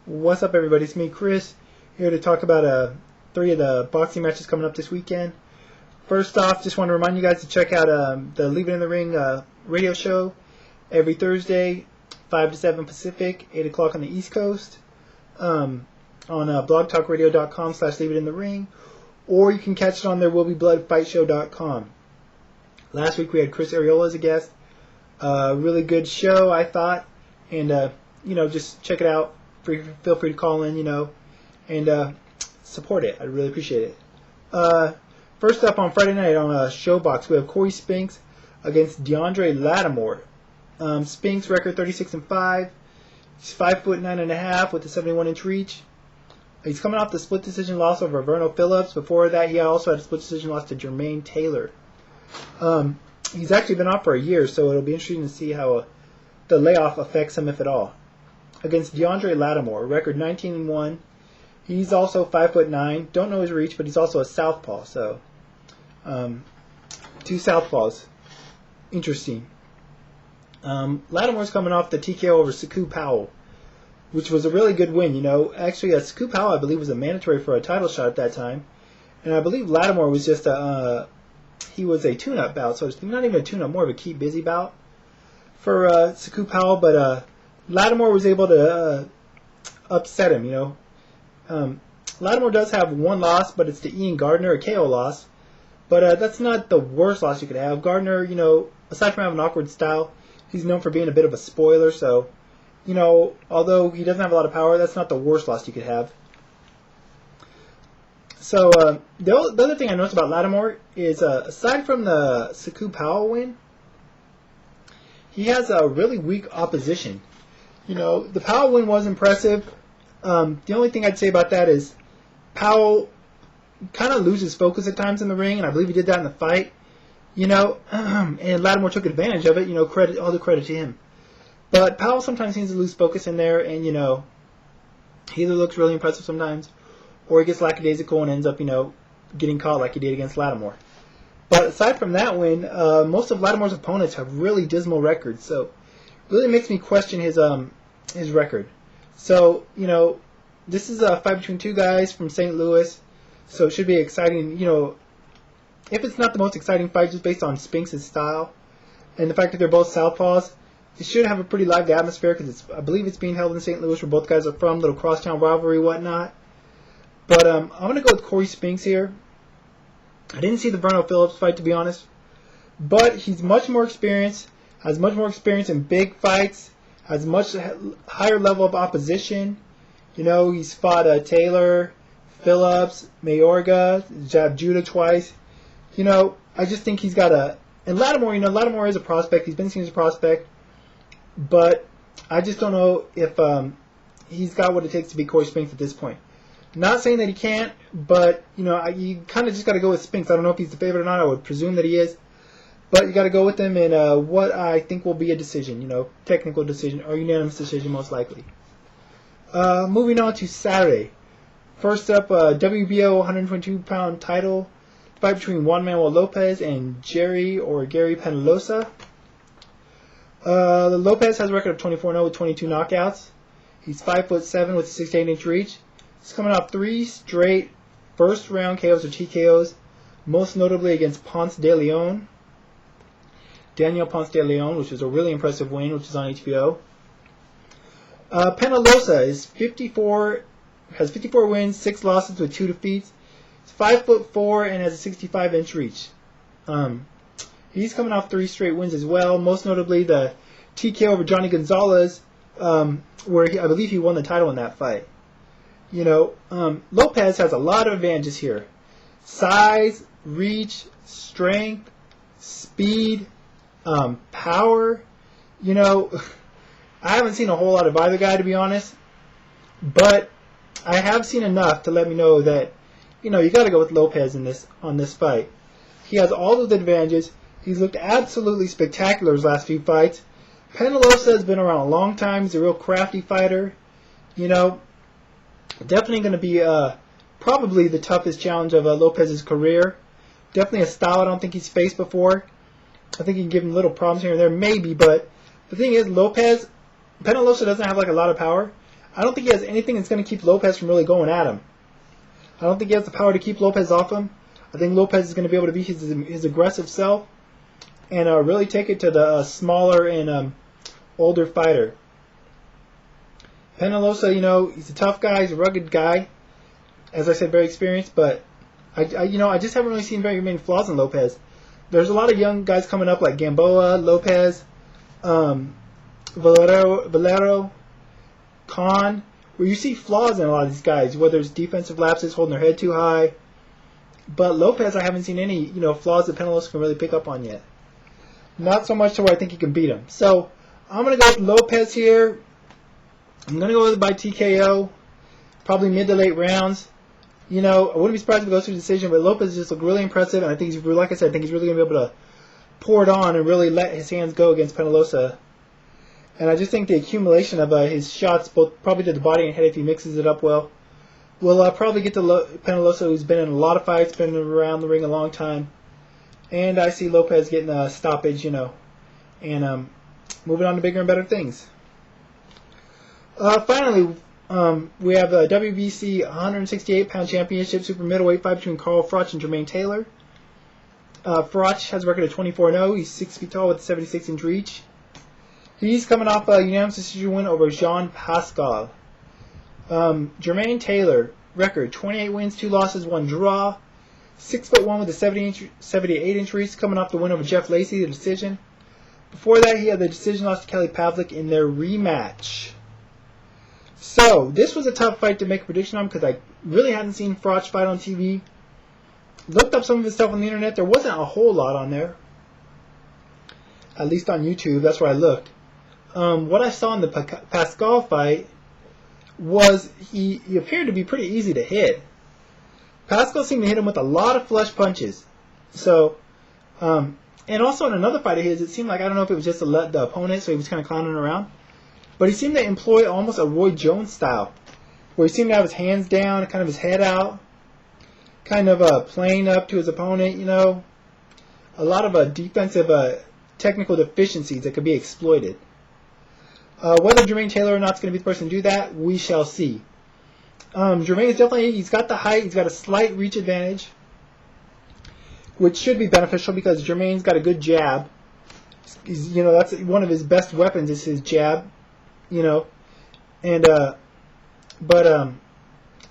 What's up, everybody? It's me, Chris, here to talk about 3 of the boxing matches coming up this weekend. First off, just want to remind you guys to check out the Leave It in the Ring radio show every Thursday, 5 to 7 Pacific, 8 o'clock on the East Coast, on blogtalkradio.com/Leave It in the Ring, or you can catch it on therewillbebloodfightshow.com. Last week we had Chris Ariola as a guest. Really good show, I thought, and just check it out. Feel free to call in, and support it. I'd really appreciate it. First up on Friday night on Showbox, we have Cory Spinks against Deandre Latimore. Spinks record 36-5. He's 5'9.5" with a 71-inch reach. He's coming off the split decision loss over Verno Phillips. Before that, he also had a split decision loss to Jermain Taylor. He's actually been off for a year, so it'll be interesting to see how the layoff affects him, if at all. Against Deandre Latimore, record 19-1. He's also 5'9". Don't know his reach, but he's also a southpaw. So, 2 southpaws. Interesting. Latimore's coming off the TKO over Saku Powell, which was a really good win. Actually, Saku Powell, I believe, was a mandatory for a title shot at that time, and I believe Latimore was just he was a tune-up bout, so it's not even a tune-up, more of a keep busy bout for Saku Powell, but Latimore was able to upset him, Latimore does have one loss, but it's to Ian Gardner, a KO loss. But that's not the worst loss you could have. Gardner, aside from having an awkward style, he's known for being a bit of a spoiler. So, although he doesn't have a lot of power, that's not the worst loss you could have. So, the other thing I noticed about Latimore is, aside from the Saku Powell win, he has a really weak opposition. The Powell win was impressive. The only thing I'd say about that is Powell kind of loses focus at times in the ring, and I believe he did that in the fight. And Latimore took advantage of it. All the credit to him. But Powell sometimes seems to lose focus in there, and he either looks really impressive sometimes, or he gets lackadaisical and ends up getting caught like he did against Latimore. But aside from that win, most of Latimore's opponents have really dismal records, so it really makes me question his record. So, this is a fight between 2 guys from St. Louis, so it should be exciting. If it's not the most exciting fight just based on Spinks' style and the fact that they're both southpaws, it should have a pretty lively atmosphere because I believe it's being held in St. Louis where both guys are from, little crosstown rivalry, whatnot. But I'm going to go with Cory Spinks here. I didn't see the Verno Phillips fight, to be honest, but he's much more experienced, has much more experience in big fights, has much higher level of opposition. He's fought Taylor, Phillips, Mayorga, jabbed Judah twice. I just think he's got and Latimore, Latimore is a prospect. He's been seen as a prospect. But I just don't know if he's got what it takes to beat Cory Spinks at this point. Not saying that he can't, but, you kind of just got to go with Spinks. I don't know if he's the favorite or not. I would presume that he is. But you got to go with him in what I think will be a decision, technical decision or unanimous decision most likely. Moving on to Saturday. First up, WBO 122-pound title fight between Juan Manuel Lopez and Gerry Penalosa. Lopez has a record of 24-0 with 22 knockouts. He's 5'7" with a 68-inch reach. He's coming off 3 straight first-round KOs or TKOs, most notably against Daniel Ponce de Leon, which was a really impressive win, which is on HBO. Penalosa has 54 wins, 6 losses with 2 defeats. He's 5'4" and has a 65-inch reach. He's coming off 3 straight wins as well, most notably the TKO over Johnny Gonzalez, where I believe he won the title in that fight. Lopez has a lot of advantages here. Size, reach, strength, speed, power. I haven't seen a whole lot of either guy, to be honest, but I have seen enough to let me know that you got to go with Lopez on this fight. He has all of the advantages. He's looked absolutely spectacular his last few fights. Penalosa has been around a long time. He's a real crafty fighter. Definitely going to be probably the toughest challenge of Lopez's career. Definitely a style I don't think he's faced before. I think he can give him little problems here and there, maybe, but the thing is, Penalosa doesn't have a lot of power. I don't think he has anything that's going to keep Lopez from really going at him. I don't think he has the power to keep Lopez off him. I think Lopez is going to be able to be his aggressive self and really take it to the smaller and older fighter. Penalosa, he's a tough guy. He's a rugged guy. As I said, very experienced. But I just haven't really seen very many flaws in Lopez. There's a lot of young guys coming up like Gamboa, Lopez, Valero, Khan, where you see flaws in a lot of these guys, whether it's defensive lapses, holding their head too high. But Lopez, I haven't seen any flaws that Penalosa can really pick up on yet. Not so much to where I think he can beat him. So I'm going to go with Lopez here. I'm going to go with it by TKO, probably mid to late rounds. I wouldn't be surprised if it goes to a decision, but Lopez just looked really impressive, and I think like I said, I think he's really going to be able to pour it on and really let his hands go against Penalosa. And I just think the accumulation of his shots, both probably to the body and head if he mixes it up well, will probably get to Penalosa, who's been in a lot of fights, been around the ring a long time. And I see Lopez getting a stoppage, and moving on to bigger and better things. Finally, we have the WBC 168-pound championship super middleweight fight between Carl Froch and Jermain Taylor. Froch has a record of 24-0. He's 6 feet tall with a 76-inch reach. He's coming off a unanimous decision win over Jean Pascal. Jermain Taylor, record 28 wins, 2 losses, 1 draw. 6'1" with a 78-inch reach, coming off the win over Jeff Lacey, the decision. Before that, he had the decision loss to Kelly Pavlik in their rematch. So, this was a tough fight to make a prediction on because I really hadn't seen Froch fight on TV. Looked up some of his stuff on the internet. There wasn't a whole lot on there. At least on YouTube, that's where I looked. What I saw in the Pascal fight was he appeared to be pretty easy to hit. Pascal seemed to hit him with a lot of flush punches. So, and also in another fight of his, it seemed like, I don't know if it was just to let the opponent, so he was kind of clowning around. But he seemed to employ almost a Roy Jones style, where he seemed to have his hands down, kind of his head out, kind of playing up to his opponent, A lot of defensive technical deficiencies that could be exploited. Whether Jermain Taylor or not is going to be the person to do that, we shall see. Jermain is he's got the height, he's got a slight reach advantage, which should be beneficial because Jermain's got a good jab. That's one of his best weapons is his jab, and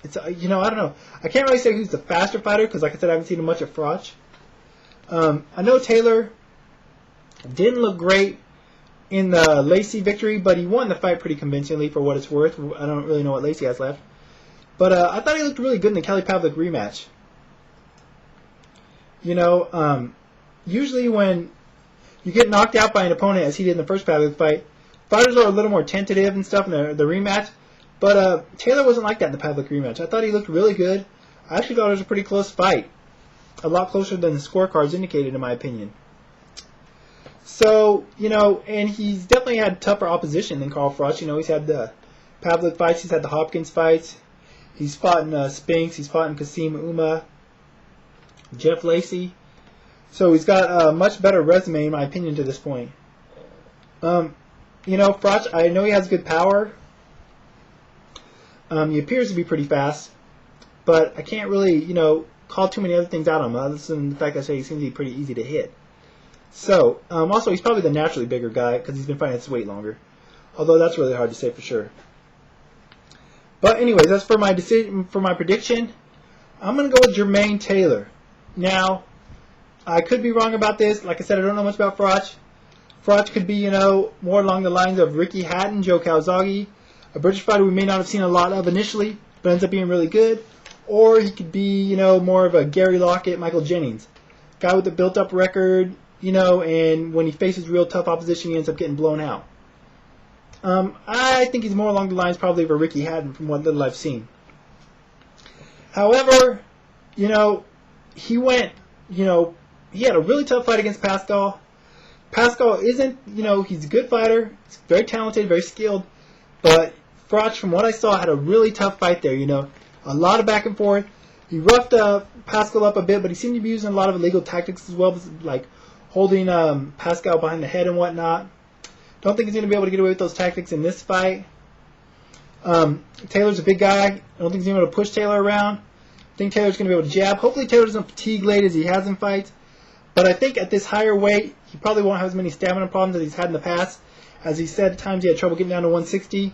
it's I don't know. I can't really say who's the faster fighter because, like I said, I haven't seen much of Froch. I know Taylor didn't look great in the Lacey victory, but he won the fight pretty convincingly for what it's worth. I don't really know what Lacey has left. But I thought he looked really good in the Kelly Pavlik rematch. Usually when you get knocked out by an opponent, as he did in the first Pavlik fight, fighters are a little more tentative and stuff in the rematch. But Taylor wasn't like that in the Pavlik rematch. I thought he looked really good. I actually thought it was a pretty close fight. A lot closer than the scorecards indicated, in my opinion. So, and he's definitely had tougher opposition than Carl Froch. He's had the Pavlik fights, he's had the Hopkins fights. He's fought in Spinks, he's fought in Kasim Uma, Jeff Lacey. So he's got a much better resume, in my opinion, to this point. Froch, I know he has good power. He appears to be pretty fast. But I can't really, call too many other things out on him, other than the fact that I say he seems to be pretty easy to hit. So, also, he's probably the naturally bigger guy because he's been fighting at this weight longer. Although that's really hard to say for sure. But anyways, that's for my decision, for my prediction. I'm going to go with Jermain Taylor. Now, I could be wrong about this. Like I said, I don't know much about Froch. Froch could be, more along the lines of Ricky Hatton, Joe Calzaghe, a British fighter we may not have seen a lot of initially, but ends up being really good. Or he could be, more of a Gary Lockett, Michael Jennings. Guy with a built-up record, and when he faces real tough opposition, he ends up getting blown out. I think he's more along the lines probably of a Ricky Hatton from what little I've seen. However, he went, he had a really tough fight against Pascal. Pascal isn't, he's a good fighter. He's very talented, very skilled. But Froch, from what I saw, had a really tough fight there, A lot of back and forth. He roughed Pascal up a bit, but he seemed to be using a lot of illegal tactics as well, like holding Pascal behind the head and whatnot. Don't think he's going to be able to get away with those tactics in this fight. Taylor's a big guy. I don't think he's going to be able to push Taylor around. I think Taylor's going to be able to jab. Hopefully Taylor doesn't fatigue late as he has in fights. But I think at this higher weight, he probably won't have as many stamina problems as he's had in the past. As he said, at times he had trouble getting down to 160.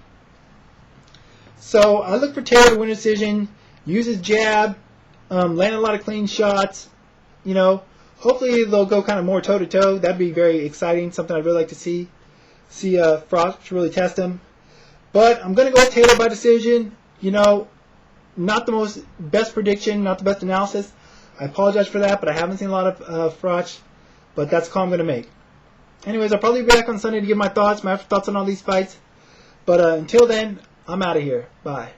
So I look for Taylor to win a decision, use his jab, land a lot of clean shots. You know, hopefully they'll go kind of more toe-to-toe. That'd be very exciting, something I'd really like to see. See Froch really test him. But I'm going to go with Taylor by decision. You know, not the best prediction, not the best analysis. I apologize for that, but I haven't seen a lot of Froch. But that's the call I'm going to make. Anyways, I'll probably be back on Sunday to give my thoughts, my after thoughts on all these fights. But until then, I'm out of here. Bye.